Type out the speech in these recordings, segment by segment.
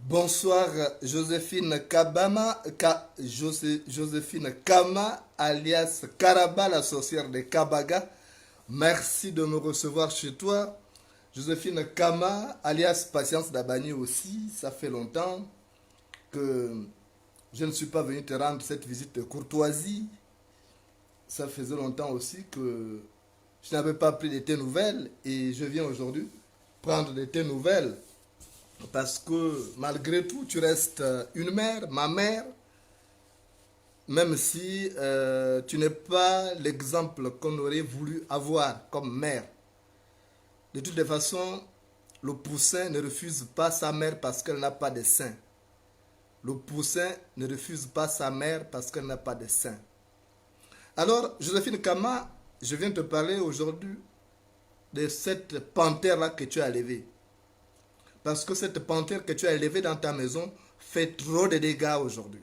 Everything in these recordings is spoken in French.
Bonsoir Joséphine Kama, alias Karaba, la sorcière de Kabaga. Merci de me recevoir chez toi. Joséphine Kama, alias Patience Dabani aussi. Ça fait longtemps que je ne suis pas venu te rendre cette visite de courtoisie. Ça faisait longtemps aussi que je n'avais pas pris de tes nouvelles et je viens aujourd'hui prendre de tes nouvelles. Parce que malgré tout, tu restes une mère, ma mère, même si tu n'es pas l'exemple qu'on aurait voulu avoir comme mère. De toutes les façons, le poussin ne refuse pas sa mère parce qu'elle n'a pas de sein. Le poussin ne refuse pas sa mère parce qu'elle n'a pas de sein. Alors, Joséphine Kama, je viens te parler aujourd'hui de cette panthère-là que tu as élevée. Parce que cette panthère que tu as élevée dans ta maison fait trop de dégâts aujourd'hui.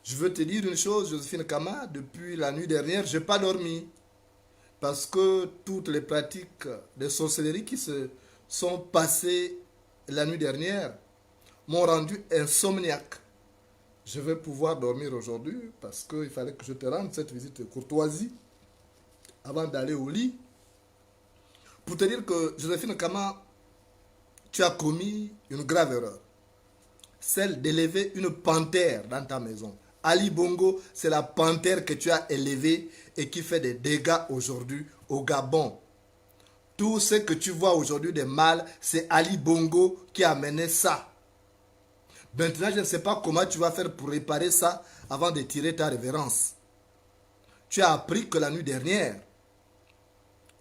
Je veux te dire une chose, Joséphine Kama, depuis la nuit dernière, je n'ai pas dormi. Parce que toutes les pratiques de sorcellerie qui se sont passées la nuit dernière m'ont rendu insomniaque. Je vais pouvoir dormir aujourd'hui parce qu'il fallait que je te rende cette visite de courtoisie avant d'aller au lit. Pour te dire que Joséphine Kama, tu as commis une grave erreur. Celle d'élever une panthère dans ta maison. Ali Bongo, c'est la panthère que tu as élevée et qui fait des dégâts aujourd'hui au Gabon. Tout ce que tu vois aujourd'hui de mal, c'est Ali Bongo qui a amené ça. Maintenant, je ne sais pas comment tu vas faire pour réparer ça avant de tirer ta révérence. Tu as appris que la nuit dernière,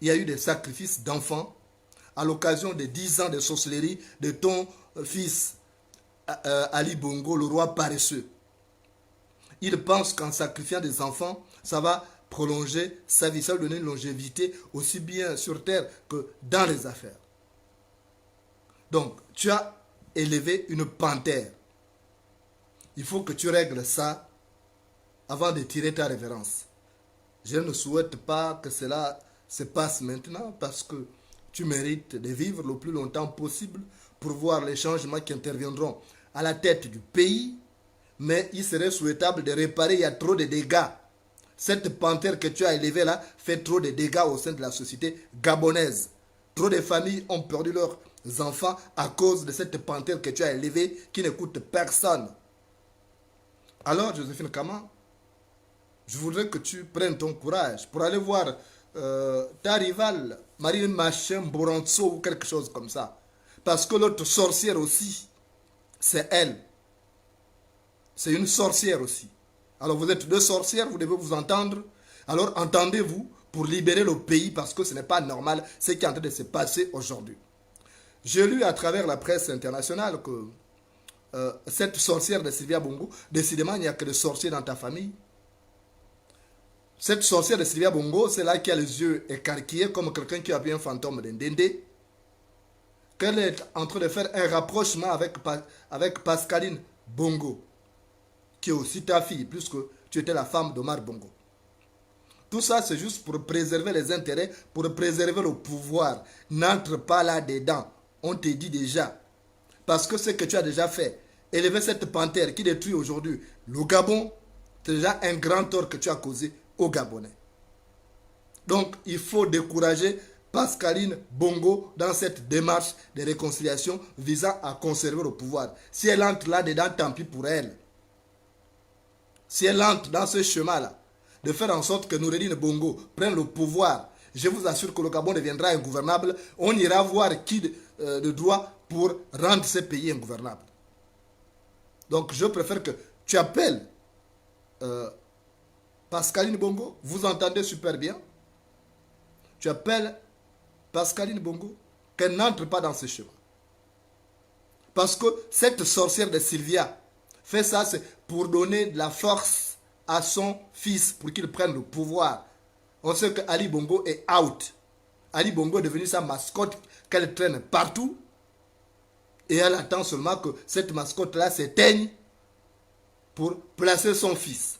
il y a eu des sacrifices d'enfants à l'occasion des 10 ans de sorcellerie de ton fils Ali Bongo, le roi paresseux. Il pense qu'en sacrifiant des enfants, ça va prolonger sa vie, ça va lui donner une longévité aussi bien sur terre que dans les affaires. Donc, tu as élevé une panthère. Il faut que tu règles ça avant de tirer ta révérence. Je ne souhaite pas que cela se passe maintenant parce que tu mérites de vivre le plus longtemps possible pour voir les changements qui interviendront à la tête du pays. Mais il serait souhaitable de réparer, il y a trop de dégâts. Cette panthère que tu as élevée là fait trop de dégâts au sein de la société gabonaise. Trop de familles ont perdu leurs enfants à cause de cette panthère que tu as élevée qui n'écoute personne. Alors, Joséphine Kama, je voudrais que tu prennes ton courage pour aller voir ta rivale, Marine Machin Boranzo ou quelque chose comme ça. Parce que l'autre sorcière aussi, c'est elle. C'est une sorcière aussi. Alors vous êtes deux sorcières, vous devez vous entendre. Alors entendez-vous pour libérer le pays parce que ce n'est pas normal ce qui est en train de se passer aujourd'hui. J'ai lu à travers la presse internationale que cette sorcière de Sylvia Bongo, décidément il n'y a que des sorciers dans ta famille. Cette sorcière de Sylvia Bongo, c'est là qui a les yeux écarquillés comme quelqu'un qui a vu un fantôme d'Indende. Qu'elle est en train de faire un rapprochement avec Pascaline Bongo, qui est aussi ta fille, puisque tu étais la femme d'Omar Bongo. Tout ça, c'est juste pour préserver les intérêts, pour préserver le pouvoir. N'entre pas là-dedans. On te dit déjà. Parce que ce que tu as déjà fait, élever cette panthère qui détruit aujourd'hui le Gabon, c'est déjà un grand tort que tu as causé aux Gabonais. Donc, il faut décourager Pascaline Bongo dans cette démarche de réconciliation visant à conserver le pouvoir. Si elle entre là-dedans, tant pis pour elle. Si elle entre dans ce chemin-là, de faire en sorte que Noureddine Bongo prenne le pouvoir, je vous assure que le Gabon deviendra ingouvernable. On ira voir qui de droit pour rendre ce pays ingouvernable. Donc je préfère que tu appelles Pascaline Bongo, vous entendez super bien. Tu appelles Pascaline Bongo, qu'elle n'entre pas dans ce chemin. Parce que cette sorcière de Sylvia fait ça, c'est pour donner de la force à son fils, pour qu'il prenne le pouvoir. On sait que Ali Bongo est out. Ali Bongo est devenu sa mascotte qu'elle traîne partout. Et elle attend seulement que cette mascotte-là s'éteigne pour placer son fils.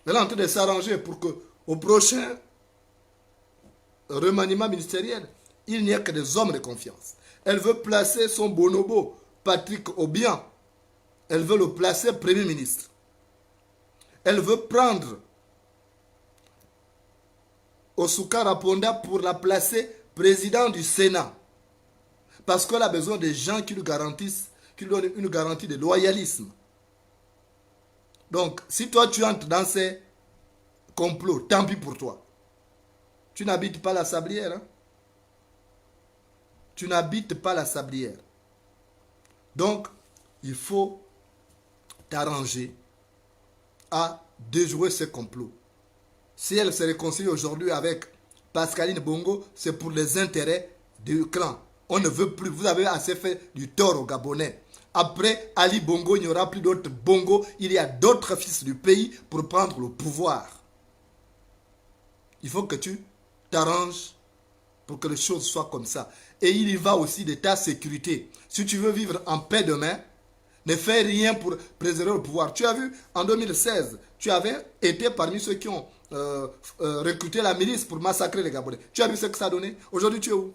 Elle est en train de s'arranger pour que au prochain remaniement ministériel, il n'y a que des hommes de confiance. Elle veut placer son bonobo, Patrick Obiang. Elle veut le placer Premier ministre. Elle veut prendre Osuka Raponda pour la placer président du Sénat. Parce qu'elle a besoin de gens qui lui garantissent, qui lui donnent une garantie de loyalisme. Donc, si toi tu entres dans ces complots, tant pis pour toi. Tu n'habites pas la Sablière. Hein? Tu n'habites pas la Sablière. Donc, il faut t'arranger à déjouer ce complot. Si elle se réconcilie aujourd'hui avec Pascaline Bongo, c'est pour les intérêts du clan. On ne veut plus, vous avez assez fait du tort aux Gabonais. Après Ali Bongo, il n'y aura plus d'autres Bongo. Il y a d'autres fils du pays pour prendre le pouvoir. Il faut que tu t'arranges pour que les choses soient comme ça. Et il y va aussi de ta sécurité. Si tu veux vivre en paix demain, ne fais rien pour préserver le pouvoir. Tu as vu, en 2016, tu avais été parmi ceux qui ont recruté la milice pour massacrer les Gabonais. Tu as vu ce que ça a donné? Aujourd'hui, tu es où?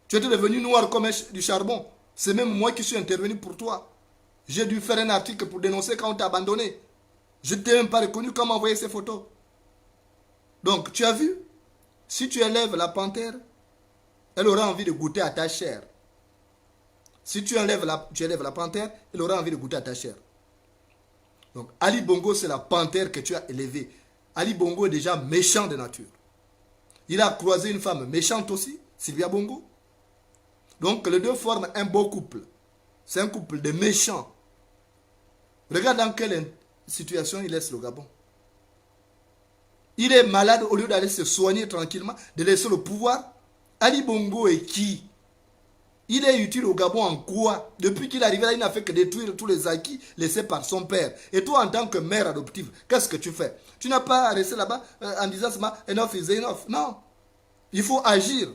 Tu étais devenu noir comme du charbon. C'est même moi qui suis intervenu pour toi. J'ai dû faire un article pour dénoncer quand on t'a abandonné. Je ne t'ai même pas reconnu quand m'envoyer ces photos. Donc, tu as vu? Si tu élèves la panthère, elle aura envie de goûter à ta chair. Si tu élèves la panthère, elle aura envie de goûter à ta chair. Donc, Ali Bongo, c'est la panthère que tu as élevée. Ali Bongo est déjà méchant de nature. Il a croisé une femme méchante aussi, Sylvia Bongo. Donc, les deux forment un beau couple. C'est un couple de méchants. Regarde dans quelle situation il laisse le Gabon. Il est malade, au lieu d'aller se soigner tranquillement, de laisser le pouvoir. Ali Bongo est qui? Il est utile au Gabon en quoi? Depuis qu'il est arrivé là, il n'a fait que détruire tous les acquis laissés par son père. Et toi, en tant que mère adoptive, qu'est-ce que tu fais? Tu n'as pas resté là-bas en disant enough is enough. Non. Il faut agir.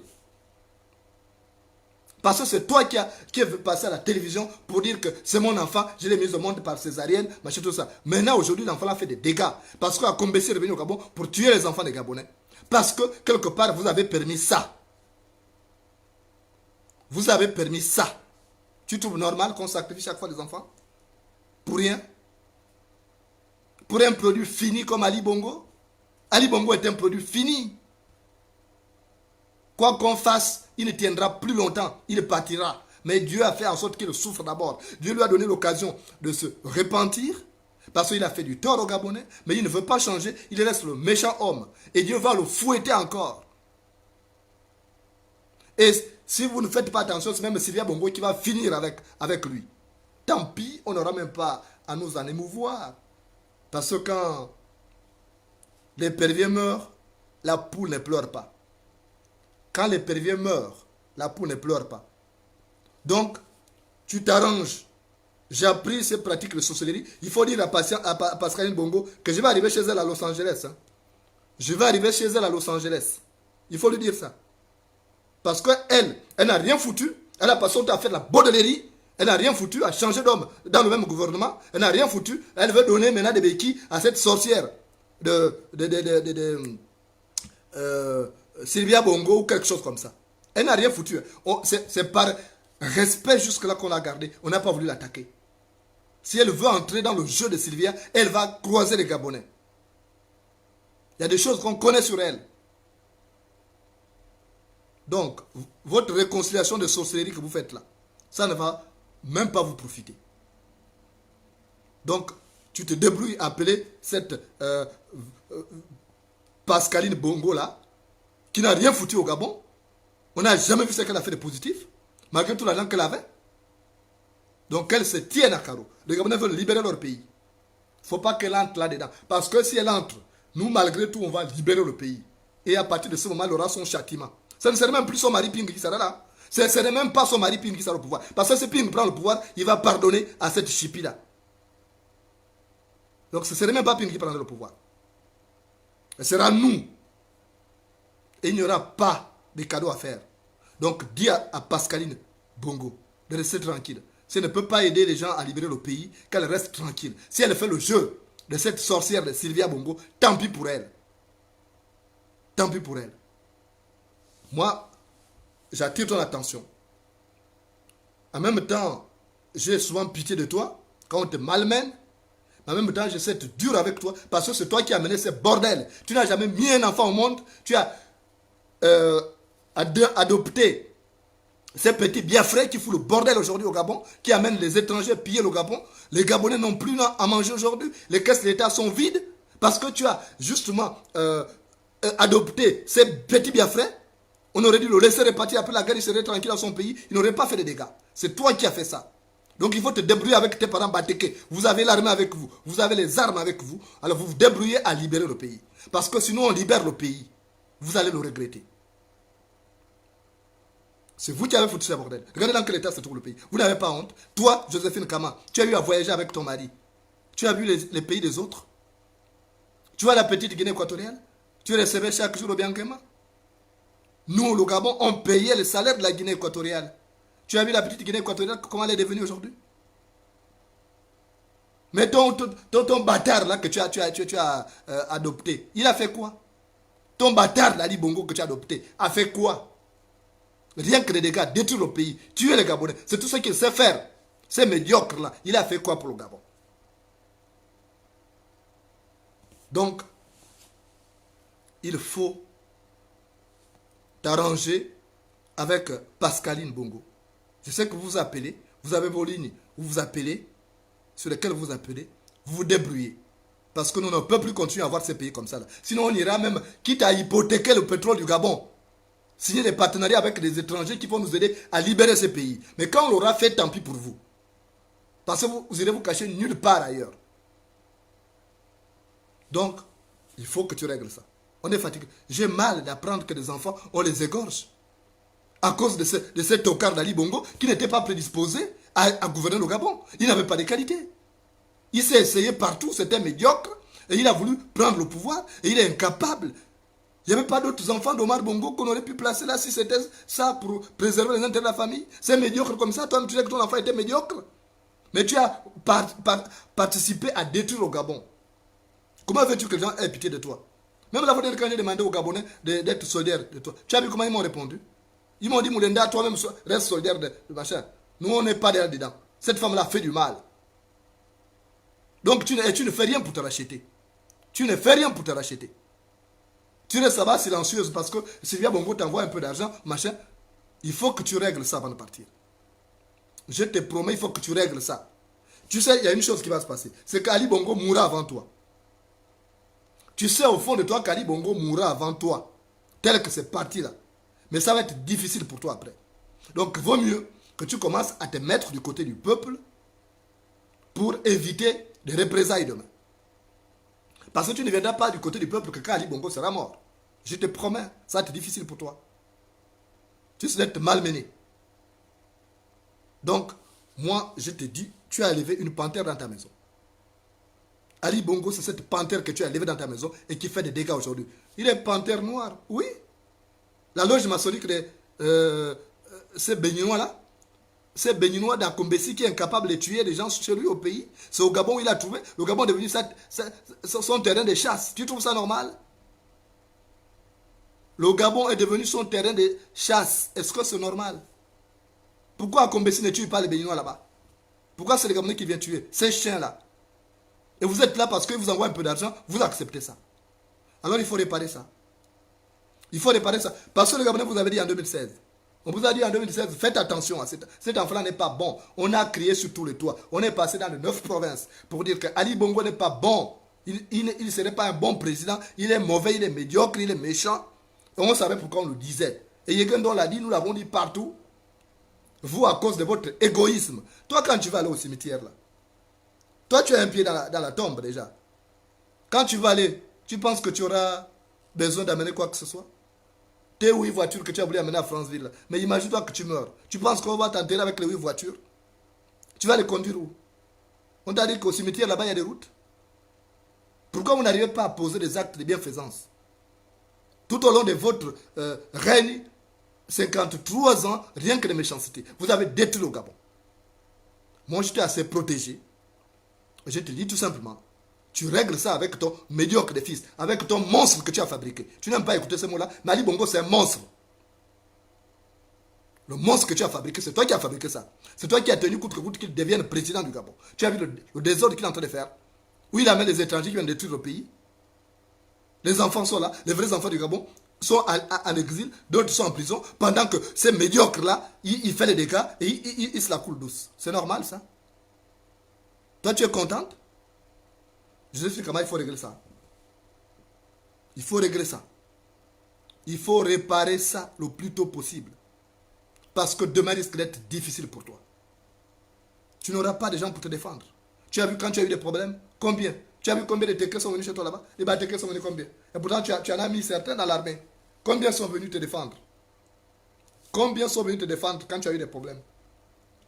Parce que c'est toi qui est passé à la télévision pour dire que c'est mon enfant, je l'ai mis au monde par césarienne, machin, tout ça. Maintenant, aujourd'hui, l'enfant a fait des dégâts. Parce qu'à Combessi est revenu au Gabon pour tuer les enfants des Gabonais. Parce que, quelque part, vous avez permis ça. Vous avez permis ça. Tu trouves normal qu'on sacrifie chaque fois des enfants? Pour rien? Pour un produit fini comme Ali Bongo? Ali Bongo est un produit fini. Quoi qu'on fasse, il ne tiendra plus longtemps. Il partira. Mais Dieu a fait en sorte qu'il souffre d'abord. Dieu lui a donné l'occasion de se repentir. Parce qu'il a fait du tort aux Gabonais. Mais il ne veut pas changer. Il reste le méchant homme. Et Dieu va le fouetter encore. Et si vous ne faites pas attention, c'est même Sylvia Bongo qui va finir avec lui. Tant pis, on n'aura même pas à nous en émouvoir. Parce que quand l'épervier meurt, la poule ne pleure pas. Quand l'épervier meurt, la poule ne pleure pas. Donc, tu t'arranges. J'ai appris ces pratiques de sorcellerie. Il faut dire à Pascaline Bongo que je vais arriver chez elle à Los Angeles. Hein. Je vais arriver chez elle à Los Angeles. Il faut lui dire ça. Parce qu'elle, elle n'a rien foutu. Elle a passé son temps à faire de la baudellerie. Elle n'a rien foutu, à changer d'homme dans le même gouvernement. Elle n'a rien foutu. Elle veut donner maintenant des béquilles à cette sorcière Sylvia Bongo ou quelque chose comme ça. Elle n'a rien foutu. C'est par respect jusque-là qu'on l'a gardée. On n'a pas voulu l'attaquer. Si elle veut entrer dans le jeu de Sylvia, elle va croiser les Gabonais. Il y a des choses qu'on connaît sur elle. Donc, votre réconciliation de sorcellerie que vous faites là, ça ne va même pas vous profiter. Donc, tu te débrouilles à appeler cette Pascaline Bongo là, qui n'a rien foutu au Gabon. On n'a jamais vu ce qu'elle a fait de positif, malgré tout l'argent qu'elle avait. Donc, elle se tient à carreau. Les Gabonais veulent libérer leur pays. Il ne faut pas qu'elle entre là-dedans. Parce que si elle entre, nous, malgré tout, on va libérer le pays. Et à partir de ce moment, elle aura son châtiment. Ce ne serait même plus son mari Ping qui sera là. Ce ne serait même pas son mari Ping qui sera au pouvoir. Parce que si Ping prend le pouvoir, il va pardonner à cette chipi-là. Donc ce ne serait même pas Ping qui prendra le pouvoir. Ce sera nous. Et il n'y aura pas de cadeaux à faire. Donc dis à Pascaline Bongo de rester tranquille. Si elle ne peut pas aider les gens à libérer le pays, qu'elle reste tranquille. Si elle fait le jeu de cette sorcière de Sylvia Bongo, tant pis pour elle. Tant pis pour elle. Moi, j'attire ton attention. En même temps, j'ai souvent pitié de toi quand on te malmène. En même temps, j'essaie d'être dur avec toi parce que c'est toi qui as mené ce bordel. Tu n'as jamais mis un enfant au monde. Tu as adopté ces petits biafrais qui foutent le bordel aujourd'hui au Gabon, qui amènent les étrangers piller le Gabon. Les Gabonais n'ont plus à manger aujourd'hui. Les caisses de l'État sont vides parce que tu as justement adopté ces petits biafrais. On aurait dû le laisser repartir après la guerre, il serait tranquille dans son pays, il n'aurait pas fait de dégâts. C'est toi qui as fait ça. Donc il faut te débrouiller avec tes parents Bateke. Vous avez l'armée avec vous, vous avez les armes avec vous, alors vous vous débrouillez à libérer le pays. Parce que sinon on libère le pays, vous allez le regretter. C'est vous qui avez foutu ce bordel. Regardez dans quel état se trouve le pays. Vous n'avez pas honte. Toi, Joséphine Kama, tu as eu à voyager avec ton mari. Tu as vu les pays des autres. Tu vois la petite Guinée équatoriale. Tu recevais chaque jour au Bianquema. Nous, le Gabon, on payait le salaire de la Guinée équatoriale. Tu as vu la petite Guinée équatoriale, comment elle est devenue aujourd'hui? Mais ton bâtard là que tu as adopté, il a fait quoi? Ton bâtard Ali Bongo que tu as adopté a fait quoi? Rien que des dégâts, détruire le pays, tuer les Gabonais. C'est tout ce qu'il sait faire. C'est médiocre là. Il a fait quoi pour le Gabon? Donc, il faut t'arranger avec Pascaline Bongo. Je sais que vous appelez, vous avez vos lignes, vous vous appelez, sur lesquelles vous appelez. vous vous débrouillez. Parce que nous ne pouvons plus continuer à avoir ces pays comme ça. Là. Sinon, on ira même, quitte à hypothéquer le pétrole du Gabon, signer des partenariats avec des étrangers qui vont nous aider à libérer ces pays. Mais quand on l'aura fait, tant pis pour vous. Parce que vous irez vous cacher nulle part ailleurs. Donc, il faut que tu règles ça. On est fatigué. J'ai mal d'apprendre que des enfants, on les égorge. À cause de ce tocard d'Ali Bongo qui n'était pas prédisposé à gouverner le Gabon. Il n'avait pas de qualité. Il s'est essayé partout, c'était médiocre. Et il a voulu prendre le pouvoir. Et il est incapable. Il n'y avait pas d'autres enfants d'Omar Bongo qu'on aurait pu placer là si c'était ça pour préserver les intérêts de la famille. C'est médiocre comme ça. Toi, tu disais que ton enfant était médiocre. Mais tu as participé à détruire le Gabon. Comment veux-tu que les gens aient pitié de toi? Même la fois quand j'ai demandé aux Gabonais d'être solidaires de toi, tu as vu comment ils m'ont répondu? Ils m'ont dit, Moulenda, toi-même reste solidaire de machin. Nous, on n'est pas dedans. Cette femme-là fait du mal. Donc, tu ne fais rien pour te racheter. Tu ne fais rien pour te racheter. Tu restes là-bas silencieuse parce que Sylvia Bongo t'envoie un peu d'argent, machin. Il faut que tu règles ça avant de partir. Je te promets, il faut que tu règles ça. Tu sais, il y a une chose qui va se passer. C'est qu'Ali Bongo mourra avant toi. Tu sais au fond de toi qu'Ali Bongo mourra avant toi. Tel que c'est parti là. Mais ça va être difficile pour toi après. Donc, il vaut mieux que tu commences à te mettre du côté du peuple pour éviter des représailles demain. Parce que tu ne viendras pas du côté du peuple que quand Ali Bongo sera mort. Je te promets, ça va être difficile pour toi. Tu serais malmené. Donc, moi, je te dis, tu as élevé une panthère dans ta maison. Ali Bongo, c'est cette panthère que tu as élevée dans ta maison et qui fait des dégâts aujourd'hui. Il est panthère noire, oui. La loge maçonnique de ces Béninois-là, ces Béninois d'Akombesi qui est incapable de tuer des gens chez lui au pays, c'est au Gabon où il a trouvé. Le Gabon est devenu son terrain de chasse. Tu trouves ça normal? Le Gabon est devenu son terrain de chasse. Est-ce que c'est normal? Pourquoi Akombesi ne tue pas les Béninois là-bas? Pourquoi c'est les Gabonais qui viennent tuer ces chiens-là? Et vous êtes là parce qu'ils vous envoient un peu d'argent, vous acceptez ça. Alors il faut réparer ça. Il faut réparer ça. Parce que le Gabonais vous avez dit en 2016. On vous a dit en 2016, faites attention à cet enfant n'est pas bon. On a crié sur tous les toits. On est passé dans les 9 provinces pour dire que Ali Bongo n'est pas bon. Il ne serait pas un bon président. Il est mauvais, il est médiocre, il est méchant. Et on savait pourquoi on le disait. Et Yekendo l'a dit, nous l'avons dit partout. Vous, à cause de votre égoïsme. Toi, quand tu vas aller au cimetière, là, toi, tu as un pied dans la tombe déjà. Quand tu vas aller, tu penses que tu auras besoin d'amener quoi que ce soit? Tes 8 voitures que tu as voulu amener à Franceville. Mais imagine-toi que tu meurs. Tu penses qu'on va t'enterrer avec les 8 voitures? Tu vas les conduire où? On t'a dit qu'au cimetière, là-bas, il y a des routes. Pourquoi vous n'arrivez pas à poser des actes de bienfaisance? Tout au long de votre règne, 53 ans, rien que de méchanceté. Vous avez détruit le Gabon. Moi, je t'ai assez protégé. Je te dis tout simplement, tu règles ça avec ton médiocre de fils, avec ton monstre que tu as fabriqué. Tu n'aimes pas écouter ce mot-là, mais Ali Bongo, c'est un monstre. Le monstre que tu as fabriqué, c'est toi qui as fabriqué ça. C'est toi qui as tenu coûte que coûte qu'il devienne président du Gabon. Tu as vu le désordre qu'il est en train de faire. Où il amène les étrangers qui viennent détruire le pays. Les enfants sont là, les vrais enfants du Gabon sont en exil, d'autres sont en prison, pendant que ces médiocres-là, il fait les dégâts et il se la coule douce. C'est normal ça? Toi, tu es contente? Je sais comment il faut régler ça. Il faut régler ça. Il faut réparer ça le plus tôt possible. Parce que demain risque d'être difficile pour toi. Tu n'auras pas de gens pour te défendre. Tu as vu quand tu as eu des problèmes? Combien? Tu as vu combien de Tékés sont venus chez toi là-bas? Les Tékés sont venus combien? Et pourtant, tu en as mis certains dans l'armée. Combien sont venus te défendre? Combien sont venus te défendre quand tu as eu des problèmes?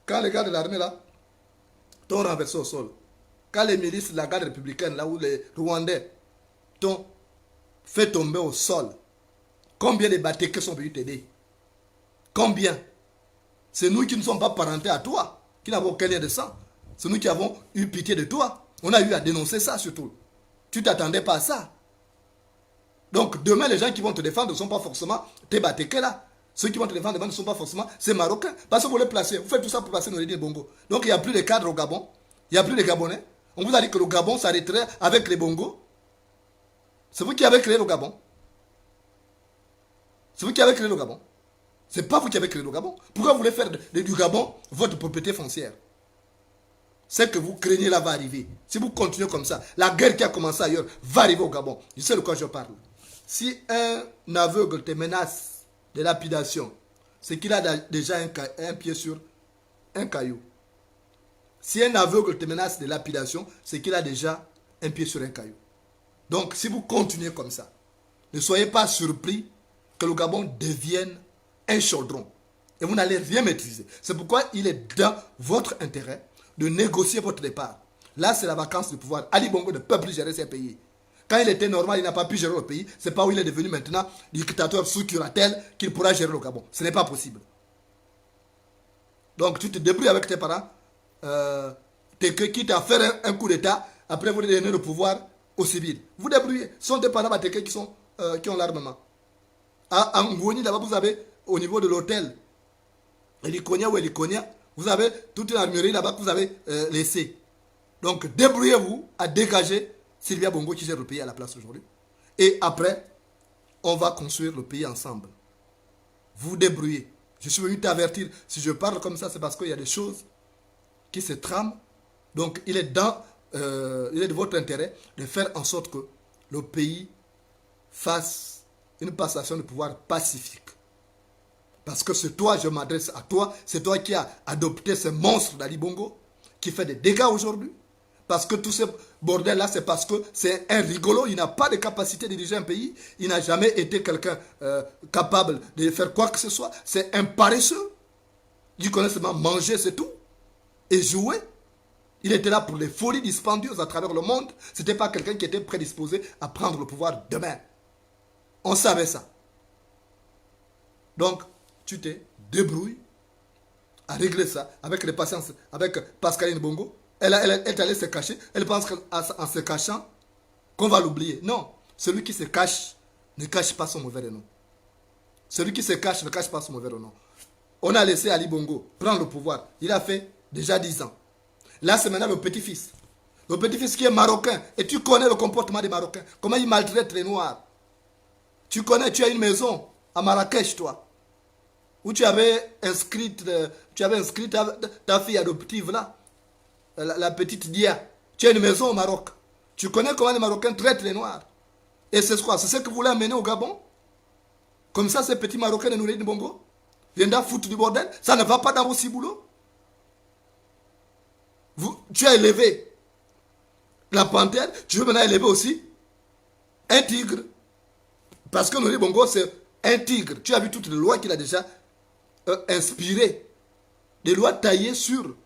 Quand les gars de l'armée là t'ont renversé au sol. Quand les milices de la garde républicaine, là où les Rwandais t'ont fait tomber au sol, combien de Batékés sont venus t'aider? Combien? C'est nous qui ne sommes pas parentés à toi, qui n'avons aucun lien de sang. C'est nous qui avons eu pitié de toi. On a eu à dénoncer ça surtout. Tu ne t'attendais pas à ça. Donc demain, les gens qui vont te défendre ne sont pas forcément tes Batékés là. Ceux qui vont te défendre demain ne sont pas forcément ces Marocains. Parce que vous les placez. Vous faites tout ça pour passer Noureddin Bongo. Donc il n'y a plus de cadres au Gabon. Il n'y a plus de Gabonais. On vous a dit que le Gabon s'arrêterait avec les Bongo. C'est vous qui avez créé le Gabon. C'est vous qui avez créé le Gabon. C'est pas vous qui avez créé le Gabon. Pourquoi vous voulez faire du Gabon votre propriété foncière? Ce que vous craignez là va arriver. Si vous continuez comme ça, la guerre qui a commencé ailleurs va arriver au Gabon. Je sais de quoi je parle. Si un aveugle te menace de lapidation, c'est qu'il a déjà un pied sur un caillou. Si un aveugle te menace de lapidation, c'est qu'il a déjà un pied sur un caillou. Donc, si vous continuez comme ça, ne soyez pas surpris que le Gabon devienne un chaudron. Et vous n'allez rien maîtriser. C'est pourquoi il est dans votre intérêt de négocier votre départ. Là, c'est la vacance du pouvoir. Ali Bongo ne peut plus gérer ses pays. Quand il était normal, il n'a pas pu gérer le pays. C'est pas où il est devenu maintenant dictateur sous curatelle qu'il pourra gérer le Gabon. Ce n'est pas possible. Donc, tu te débrouilles avec tes parents. Quitte à faire un coup d'État, après vous donnez le pouvoir aux civils. Vous débrouillez. Ce sont des parents qui ont l'armement. À Ngoni, là-bas, vous avez, au niveau de l'hôtel, Elikonia ou Elikonia, vous avez toute une armurerie là-bas que vous avez laissée. Donc, débrouillez-vous à dégager Sylvia Bongo qui gère le pays à la place aujourd'hui. Et après, on va construire le pays ensemble. Vous débrouillez. Je suis venu t'avertir. Si je parle comme ça, c'est parce qu'il y a des choses qui se trament. Donc, il est de votre intérêt de faire en sorte que le pays fasse une passation de pouvoir pacifique. Parce que c'est toi, je m'adresse à toi, c'est toi qui as adopté ce monstre d'Ali Bongo, qui fait des dégâts aujourd'hui. Parce que tout ce bordel-là, c'est parce que c'est un rigolo, il n'a pas de capacité de diriger un pays, il n'a jamais été quelqu'un capable de faire quoi que ce soit. C'est un paresseux. Il connaît seulement manger, c'est tout. Et jouer. Il était là pour les folies dispendieuses à travers le monde. Ce n'était pas quelqu'un qui était prédisposé à prendre le pouvoir demain. On savait ça. Donc, tu te débrouilles à régler ça avec les patience, avec Pascaline Bongo. Elle est allée se cacher. Elle pense qu'en se cachant, qu'on va l'oublier. Non. Celui qui se cache ne cache pas son mauvais nom. Celui qui se cache ne cache pas son mauvais nom. On a laissé Ali Bongo prendre le pouvoir. Il a fait déjà 10 ans. Là, c'est maintenant le petit-fils. Le petit-fils qui est marocain. Et tu connais le comportement des Marocains. Comment ils maltraitent les Noirs. Tu connais, tu as une maison à Marrakech, toi. Où tu avais inscrit ta fille adoptive là. La petite Dia. Tu as une maison au Maroc. Tu connais comment les Marocains traitent les Noirs. Et c'est quoi? C'est ce que vous voulez amener au Gabon? Comme ça, ces petits Marocains de Noureddin Bongo viennent foutre du bordel. Ça ne va pas dans vos ciboulots. Tu as élevé la panthère, tu veux maintenant élever aussi un tigre. Parce que Noureddin Bongo, c'est un tigre. Tu as vu toutes les lois qu'il a déjà inspirées. Des lois taillées sur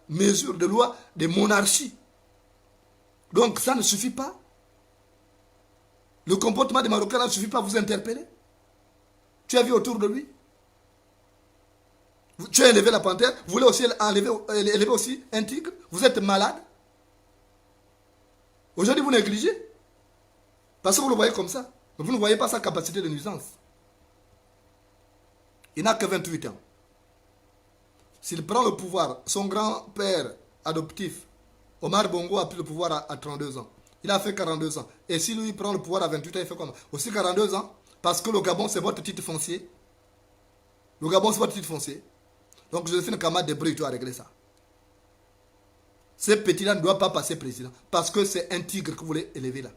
mesure, des lois de monarchie. Donc ça ne suffit pas. Le comportement des Marocains ne suffit pas à vous interpeller. Tu as vu autour de lui. Tu as élevé la panthère, vous voulez aussi élever aussi un tigre. Vous êtes malade. Aujourd'hui, vous négligez. Parce que vous le voyez comme ça. Mais vous ne voyez pas sa capacité de nuisance. Il n'a que 28 ans. S'il prend le pouvoir, son grand-père adoptif, Omar Bongo, a pris le pouvoir à 32 ans. Il a fait 42 ans. Et si lui prend le pouvoir à 28 ans, il fait comment? Aussi 42 ans. Parce que le Gabon, c'est votre titre foncier. Le Gabon, c'est votre titre foncier. Donc, Joséphine Kama, débrouille-toi à régler ça. Ce petit-là ne doit pas passer président. Parce que c'est un tigre que vous voulez élever là.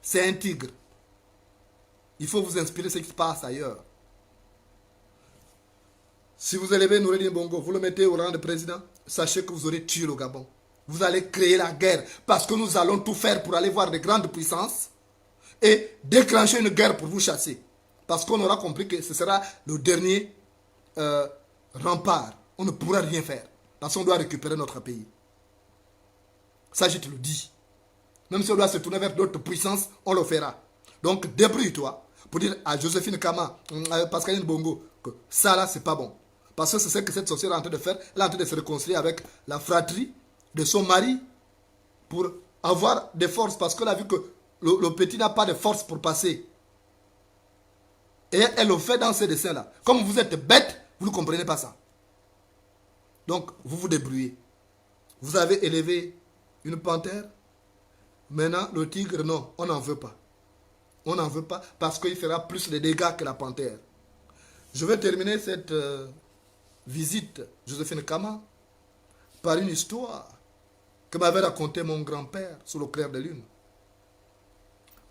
C'est un tigre. Il faut vous inspirer de ce qui se passe ailleurs. Si vous élevez Noureddin Bongo, vous le mettez au rang de président, sachez que vous aurez tué le Gabon. Vous allez créer la guerre. Parce que nous allons tout faire pour aller voir de grandes puissances et déclencher une guerre pour vous chasser. Parce qu'on aura compris que ce sera le dernier rempart. On ne pourra rien faire. Parce qu'on doit récupérer notre pays. Ça, je te le dis. Même si on doit se tourner vers d'autres puissances, on le fera. Donc, débrouille-toi pour dire à Joséphine Kama, à Pascaline Bongo, que ça là, c'est pas bon. Parce que c'est ce que cette sorcière est en train de faire. Elle est en train de se réconcilier avec la fratrie de son mari pour avoir des forces. Parce qu'elle a vu que le petit n'a pas de force pour passer. Et elle le fait dans ces dessins-là. Comme vous êtes bête, vous ne comprenez pas ça. Donc, vous vous débrouillez. Vous avez élevé une panthère. Maintenant, le tigre, non, on n'en veut pas. On n'en veut pas parce qu'il fera plus de dégâts que la panthère. Je vais terminer cette visite, Joséphine Kama, par une histoire que m'avait raconté mon grand-père sous le clair de lune.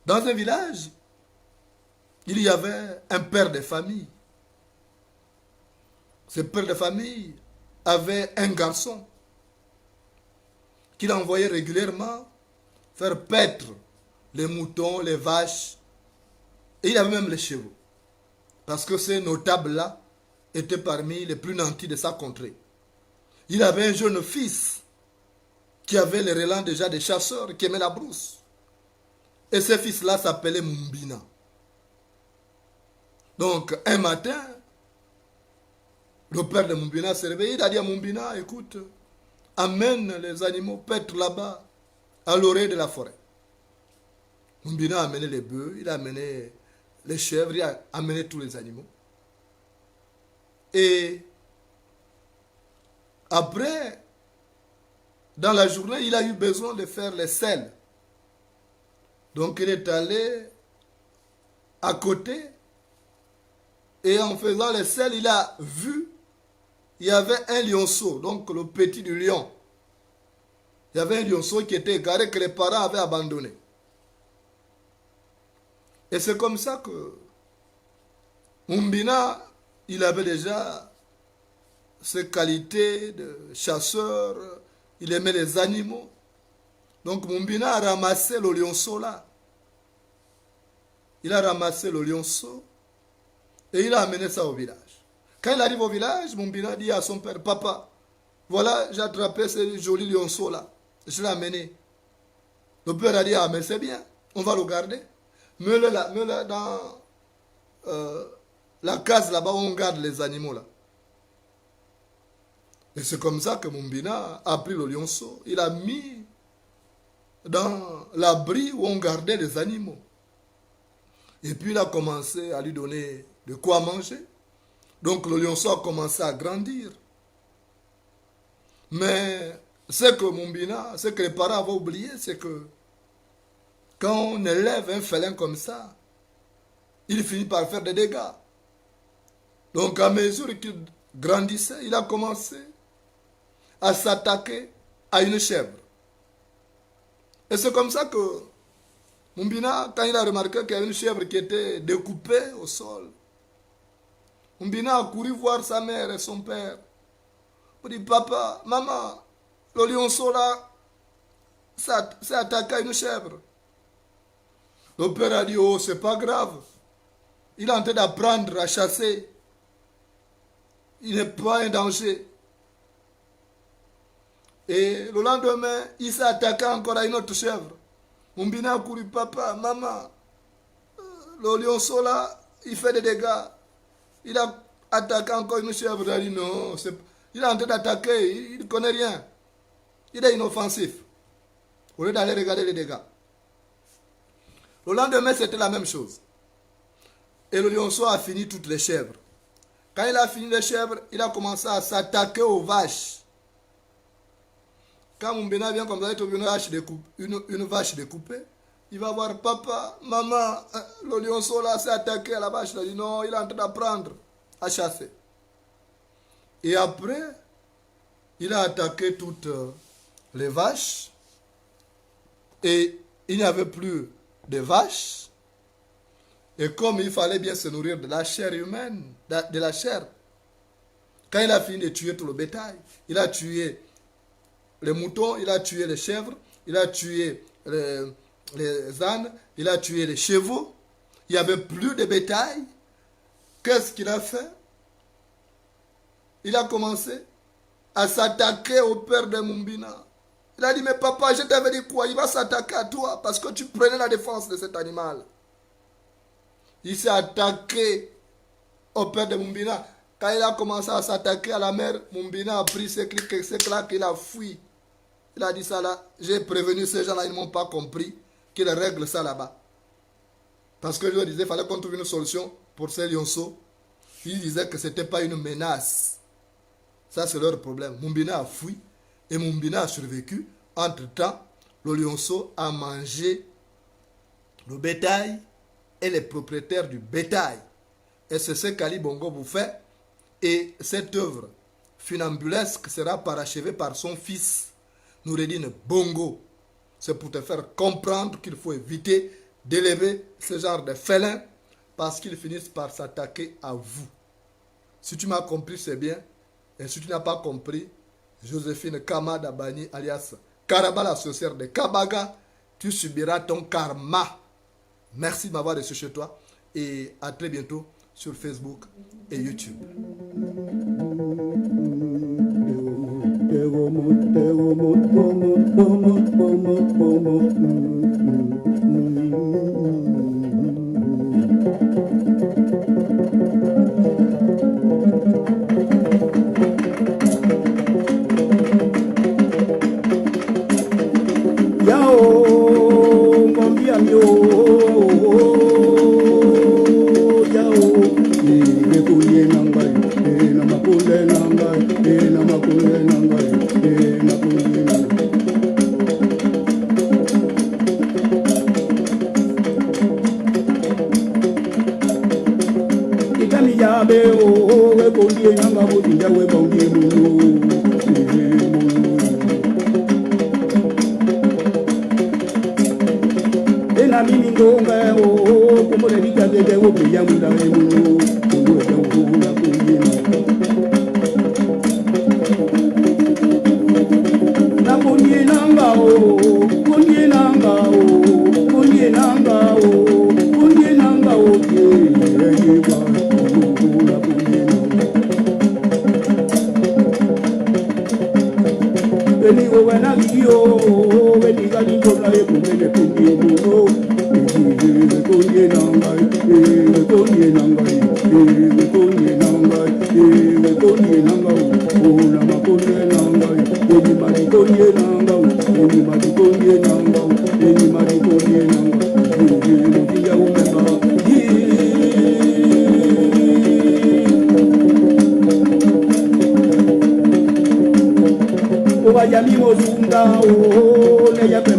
Dans un village, il y avait un père de famille. Ce père de famille avait un garçon qu'il envoyait régulièrement faire paître les moutons, les vaches, et il avait même les chevaux. Parce que ces notables-là étaient parmi les plus nantis de sa contrée. Il avait un jeune fils qui avait les relents déjà des chasseurs, qui aimait la brousse. Et ce fils-là s'appelait Mumbina. Donc, un matin, le père de Mumbina s'est réveillé, il a dit à Mumbina, écoute, amène les animaux paître là-bas, à l'orée de la forêt. Mumbina a amené les bœufs, il a amené les chèvres, il a amené tous les animaux. Et après, dans la journée, il a eu besoin de faire les selles. Donc il est allé à côté et en faisant les selles, il a vu, il y avait un lionceau, donc le petit du lion. Il y avait un lionceau qui était égaré, que les parents avaient abandonné. Et c'est comme ça que Mumbina, il avait déjà ses qualités de chasseur, il aimait les animaux. Donc Mumbina a ramassé le lionceau là. Il a ramassé le lionceau et il a amené ça au village. Quand il arrive au village, Mumbina dit à son père, papa, voilà, j'ai attrapé ce joli lionceau là. Je l'ai amené. Le père a dit, ah mais c'est bien, on va le garder. Mets-le là dans la case là-bas où on garde les animaux là. Et c'est comme ça que Mumbina a pris le lionceau. Il a mis dans l'abri où on gardait les animaux. Et puis il a commencé à lui donner de quoi manger. Donc le lionceau a commencé à grandir. Mais ce que Mumbina, ce que les parents avaient oublié, c'est que quand on élève un félin comme ça, il finit par faire des dégâts. Donc à mesure qu'il grandissait, il a commencé à s'attaquer à une chèvre. Et c'est comme ça que Mumbina, quand il a remarqué qu'il y avait une chèvre qui était découpée au sol, Mumbina a couru voir sa mère et son père. Il dit, papa, maman, le lionceau là s'est attaqué à une chèvre. Le père a dit, oh, c'est pas grave. Il est en train d'apprendre à chasser. Il n'est pas un danger. Et le lendemain, il s'est attaqué encore à une autre chèvre. Mumbina a couru, papa, maman, le lionceau là, il fait des dégâts. Il a attaqué encore une chèvre. Il a dit, non, il est en train d'attaquer, il ne connaît rien. Il est inoffensif. Au lieu d'aller regarder les dégâts. Le lendemain, c'était la même chose. Et le lionceau a fini toutes les chèvres. Quand il a fini les chèvres, il a commencé à s'attaquer aux vaches. Quand Mumbina vient comme ça, il trouve une vache découpée. Il va voir papa, maman, le lionceau là s'est attaqué à la vache. Il a dit non, il est en train d'apprendre à chasser. Et après, il a attaqué toutes les vaches. Et il n'y avait plus de vaches. Et comme il fallait bien se nourrir de la chair humaine, de la chair, quand il a fini de tuer tout le bétail, il a tué les moutons, il a tué les chèvres, il a tué les ânes, il a tué les chevaux. Il n'y avait plus de bétail. Qu'est-ce qu'il a fait? Il a commencé à s'attaquer au père de Mumbina. Il a dit, mais papa, je t'avais dit quoi? Il va s'attaquer à toi parce que tu prenais la défense de cet animal. Il s'est attaqué au père de Mumbina. Quand il a commencé à s'attaquer à la mère, Mumbina a pris ses claques, il a fui. Il a dit ça là, j'ai prévenu ces gens-là, ils ne m'ont pas compris qu'ils règlent ça là-bas. Parce que je leur disais, il fallait qu'on trouve une solution pour ces lionceaux. Ils disaient que ce n'était pas une menace. Ça, c'est leur problème. Mumbina a fui et Mumbina a survécu. Entre-temps, le lionceau a mangé le bétail et les propriétaires du bétail. Et c'est ce qu'Ali Bongo vous fait. Et cette œuvre funambulesque sera parachevé par son fils Noureddin Bongo. C'est pour te faire comprendre qu'il faut éviter d'élever ce genre de félins parce qu'ils finissent par s'attaquer à vous. Si tu m'as compris, c'est bien. Et si tu n'as pas compris, Joséphine Kama Dabani alias Karaba la sorcière de Kabaga, tu subiras ton karma. Merci de m'avoir reçu chez toi et à très bientôt sur Facebook et YouTube.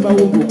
Makunde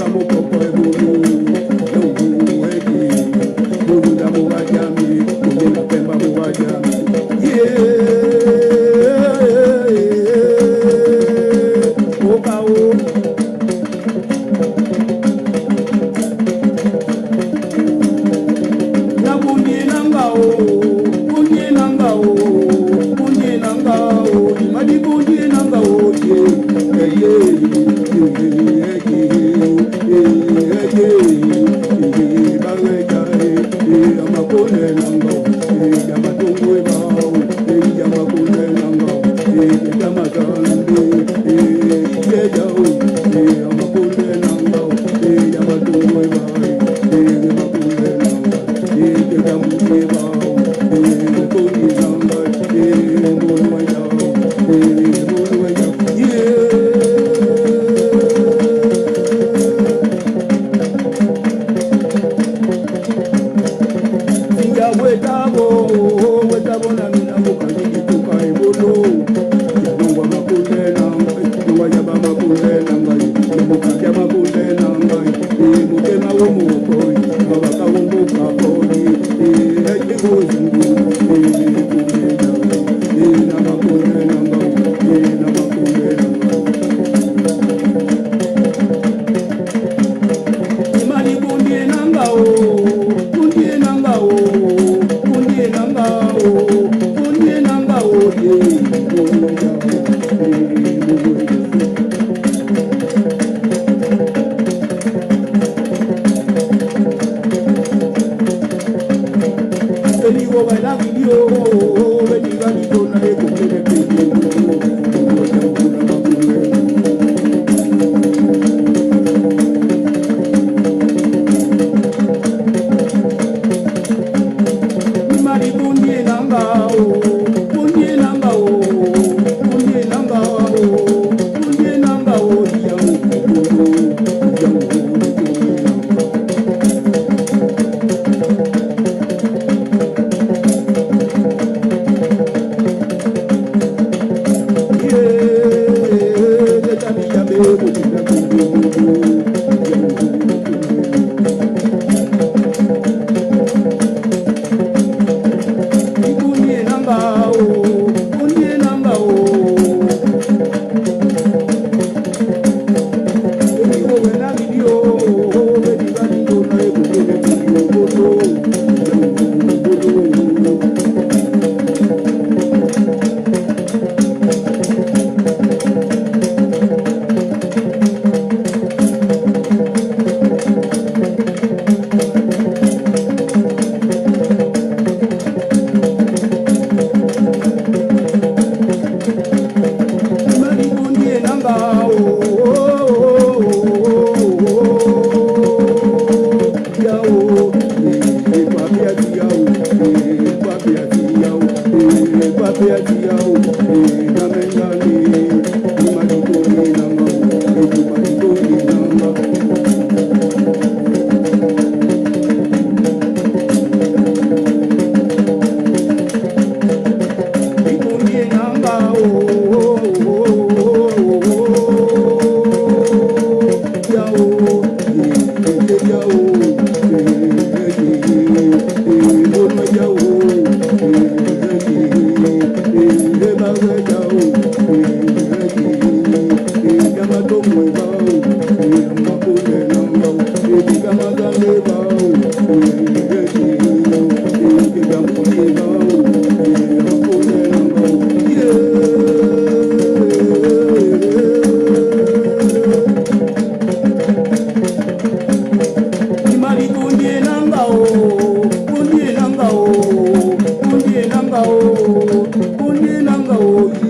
Oh,